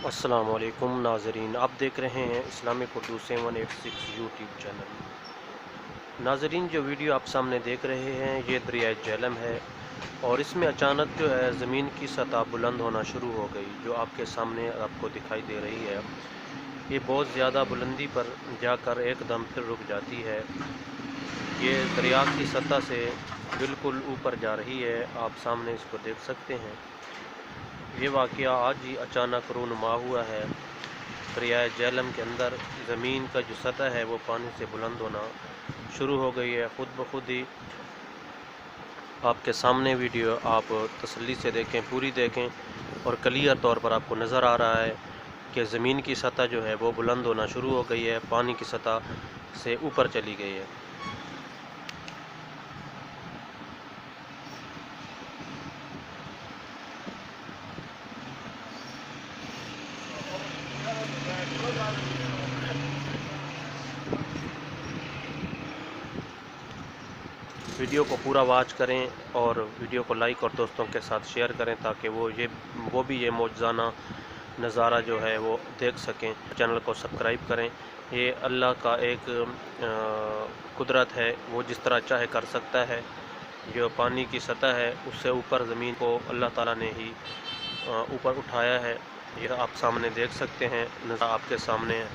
السلام علیکم ناظرین، آپ دیکھ رہے ہیں اسلامک اردو 786 یوٹیوب چینل۔ ناظرین، جو ویڈیو آپ سامنے دیکھ رہے ہیں یہ دریائے جہلم ہے، اور اس میں اچانک جو ہے زمین کی سطح بلند ہونا شروع ہو گئی، جو آپ کے سامنے آپ کو دکھائی دے رہی ہے۔ یہ بہت زیادہ بلندی پر جا کر ایک دم پھر رک جاتی ہے۔ یہ دریا کی سطح سے بالکل اوپر جا رہی ہے، آپ سامنے اس کو دیکھ سکتے ہیں۔ یہ واقعہ آج ہی اچانک رونما ہوا ہے۔ دریائے جہلم کے اندر زمین کا جو سطح ہے وہ پانی سے بلند ہونا شروع ہو گئی ہے خود بخود ہی۔ آپ کے سامنے ویڈیو آپ تسلی سے دیکھیں، پوری دیکھیں، اور کلیئر طور پر آپ کو نظر آ رہا ہے کہ زمین کی سطح جو ہے وہ بلند ہونا شروع ہو گئی ہے، پانی کی سطح سے اوپر چلی گئی ہے۔ ویڈیو کو پورا واچ کریں اور ویڈیو کو لائک اور دوستوں کے ساتھ شیئر کریں تاکہ وہ بھی یہ معجزانہ نظارہ جو ہے وہ دیکھ سکیں۔ چینل کو سبسکرائب کریں۔ یہ اللہ کا ایک قدرت ہے، وہ جس طرح چاہے کر سکتا ہے۔ جو پانی کی سطح ہے اس سے اوپر زمین کو اللہ تعالیٰ نے ہی اوپر اٹھایا ہے۔ یہ آپ سامنے دیکھ سکتے ہیں، نظارہ آپ کے سامنے ہے۔